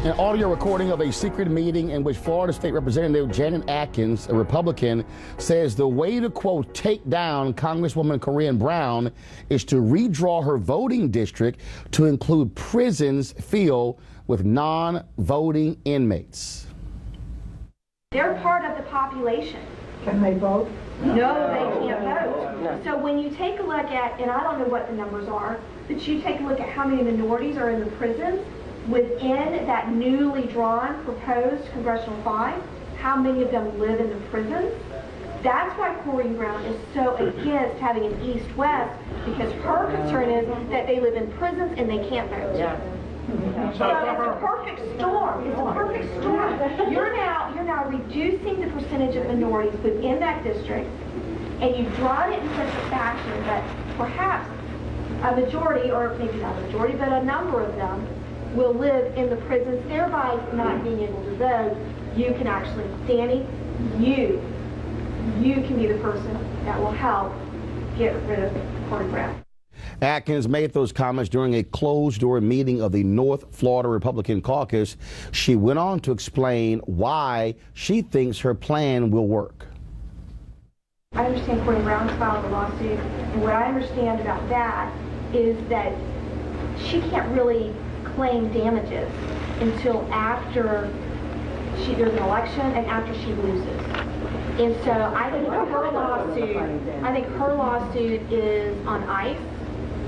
An audio recording of a secret meeting in which Florida State Representative Janet Atkins, a Republican, says the way to, quote, take down Congresswoman Corinne Brown is to redraw her voting district to include prisons filled with non-voting inmates. They're part of the population. Can they vote? No, they can't vote. No. So when you take a look at, and I don't know what the numbers are, but you take a look at how many minorities are in the prisons, within that newly drawn proposed congressional 5, how many of them live in the prisons? That's why Corinne Brown is so against having an east-west, because her concern is that they live in prisons and they can't vote. Yeah. So it's a perfect storm. It's a perfect storm. You're now reducing the percentage of minorities within that district, and you've drawn it in such a fashion that perhaps a majority, or maybe not a majority, but a number of them will live in the prisons, thereby not being able to vote. You can actually, Danny, you can be the person that will help get rid of Corinne Brown. Atkins made those comments during a closed-door meeting of the North Florida Republican Caucus. She went on to explain why she thinks her plan will work. I understand Corinne Brown's filed a lawsuit, and what I understand about that is that she can't really claim damages until after there's an election and after she loses. And so I think her lawsuit is on ice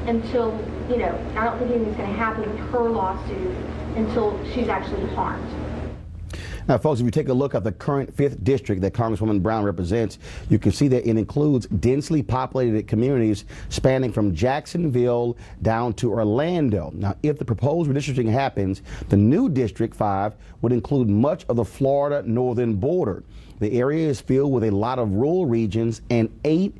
until, I don't think anything's going to happen with her lawsuit until she's actually harmed. Now, folks, if you take a look at the current 5th district that Congresswoman Brown represents, you can see that it includes densely populated communities spanning from Jacksonville down to Orlando. Now, if the proposed redistricting happens, the new District 5 would include much of the Florida northern border. The area is filled with a lot of rural regions and 18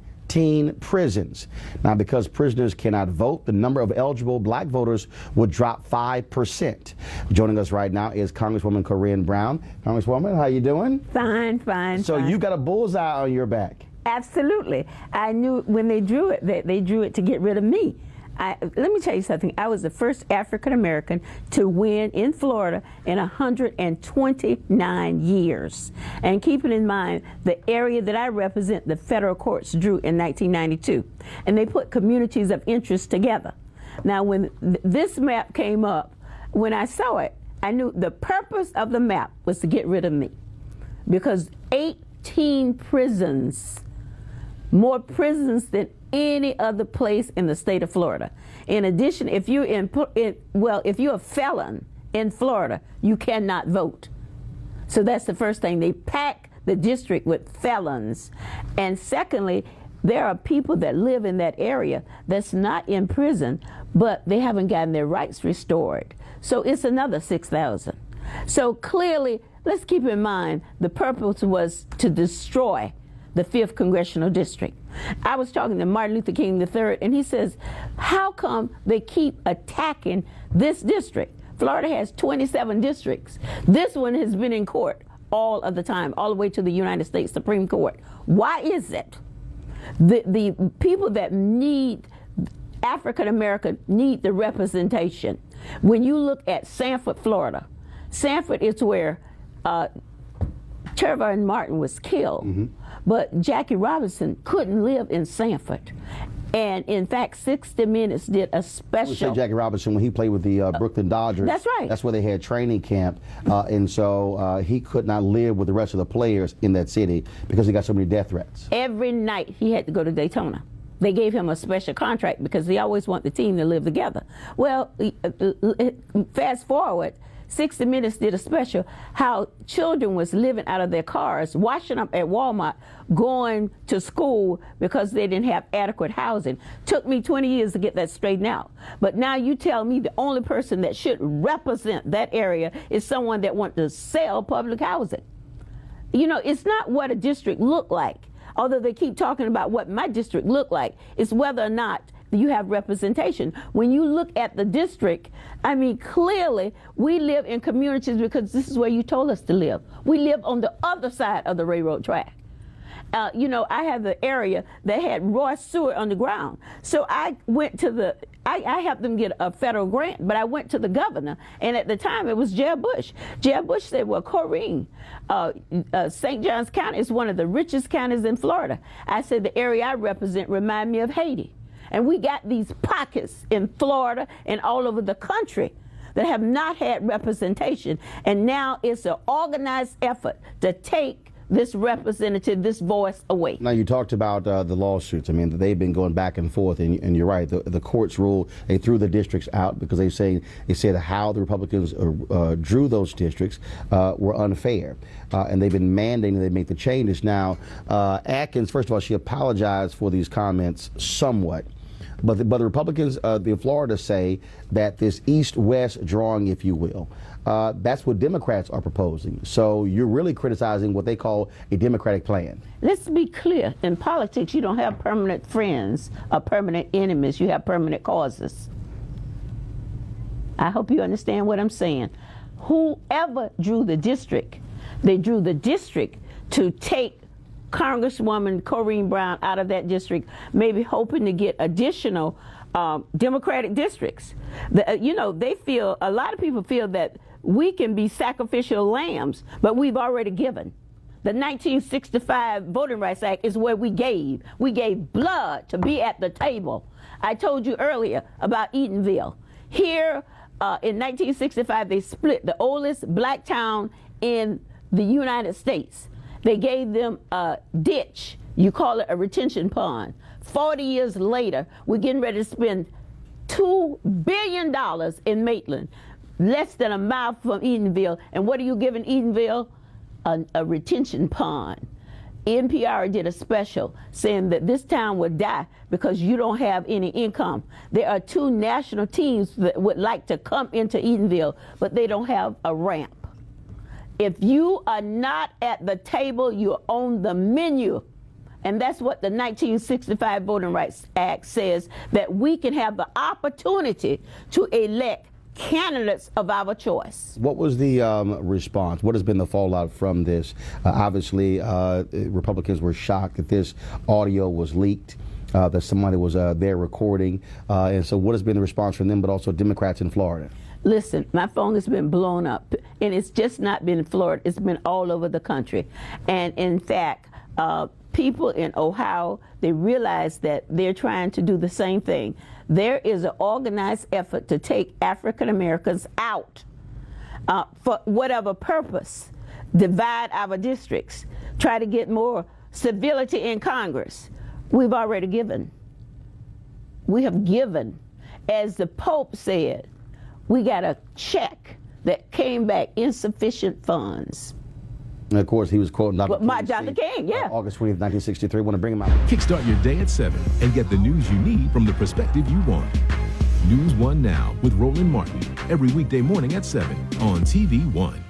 prisons. Now, because prisoners cannot vote, the number of eligible black voters would drop 5%. Joining us right now is Congresswoman Corinne Brown. Congresswoman, how you doing? Fine, fine. So fine. You got a bullseye on your back. Absolutely. I knew when they drew it that they drew it to get rid of me. Let me tell you something. I was the first African American to win in Florida in 129 years. And keeping in mind the area that I represent, the federal courts drew in 1992. And they put communities of interest together. Now, when this map came up, when I saw it, I knew the purpose of the map was to get rid of me. Because 18 prisons, more prisons than any other place in the state of Florida. In addition, if you're if you're a felon in Florida, you cannot vote. So that's the first thing. They pack the district with felons. And secondly, there are people that live in that area that's not in prison, but they haven't gotten their rights restored. So it's another 6,000. So clearly, let's keep in mind the purpose was to destroy the 5th Congressional District. I was talking to Martin Luther King III, and he says, how come they keep attacking this district? Florida has 27 districts. This one has been in court all of the time, all the way to the United States Supreme Court. Why is it? The people that need, African American, need the representation. When you look at Sanford, Florida, Sanford is where Trayvon Martin was killed. Mm-hmm. But Jackie Robinson couldn't live in Sanford. And in fact, 60 Minutes did a special. We say Jackie Robinson when he played with the Brooklyn Dodgers. That's right. That's where they had training camp. And so he could not live with the rest of the players in that city because he got so many death threats. Every night he had to go to Daytona. They gave him a special contract because they always want the team to live together. Well, fast forward, 60 Minutes did a special how children was living out of their cars, washing up at Walmart, going to school because they didn't have adequate housing. Took me 20 years to get that straightened out. But now you tell me the only person that should represent that area is someone that wants to sell public housing. It's not what a district looked like. Although they keep talking about what my district looked like, it's whether or not you have representation. When you look at the district, clearly we live in communities because this is where you told us to live. We live on the other side of the railroad track. You know, I have the area that had raw sewer on the ground. So I went to I helped them get a federal grant, but I went to the governor, and at the time it was Jeb Bush. Jeb Bush said, well, Corrine, St. Johns County is one of the richest counties in Florida. I said, the area I represent remind me of Haiti. And we got these pockets in Florida and all over the country that have not had representation. And now it's an organized effort to take this representative, this voice away. Now, you talked about the lawsuits. I mean, they've been going back and forth, and you're right. The courts ruled they threw the districts out because they said how the Republicans drew those districts were unfair, and they've been mandating they make the changes. Now, Atkins, first of all, she apologized for these comments somewhat. But the Republicans in Florida say that this east-west drawing, if you will, that's what Democrats are proposing. So you're really criticizing what they call a Democratic plan. Let's be clear. In politics, you don't have permanent friends or permanent enemies. You have permanent causes. I hope you understand what I'm saying. Whoever drew the district, they drew the district to take Congresswoman Corrine Brown out of that district, maybe hoping to get additional Democratic districts. You know, a lot of people feel that we can be sacrificial lambs, but we've already given. The 1965 Voting Rights Act is where we gave. We gave blood to be at the table. I told you earlier about Eatonville. Here in 1965, they split the oldest black town in the United States. They gave them a ditch. You call it a retention pond. 40 years later, we're getting ready to spend $2 billion in Maitland, less than a mile from Eatonville. And what are you giving Eatonville? A retention pond. NPR did a special saying that this town would die because you don't have any income. There are 2 national teams that would like to come into Eatonville, but they don't have a ramp. If you are not at the table, you're on the menu. And that's what the 1965 Voting Rights Act says, that we can have the opportunity to elect candidates of our choice. What was the response? What has been the fallout from this? Obviously, Republicans were shocked that this audio was leaked, that somebody was there recording. And so what has been the response from them, but also Democrats in Florida? Listen, my phone has been blown up, and it's just not been in Florida. It's been all over the country. And in fact, people in Ohio, they realize that they're trying to do the same thing. There is an organized effort to take African Americans out for whatever purpose, divide our districts, try to get more civility in Congress. We've already given. We have given. As the Pope said, we got a check that came back insufficient funds. And of course, he was quoting Dr. King, yeah. August 20th, 1963. Want to bring him out. Kickstart your day at 7 and get the news you need from the perspective you want. News 1 Now with Roland Martin. Every weekday morning at 7 on TV 1.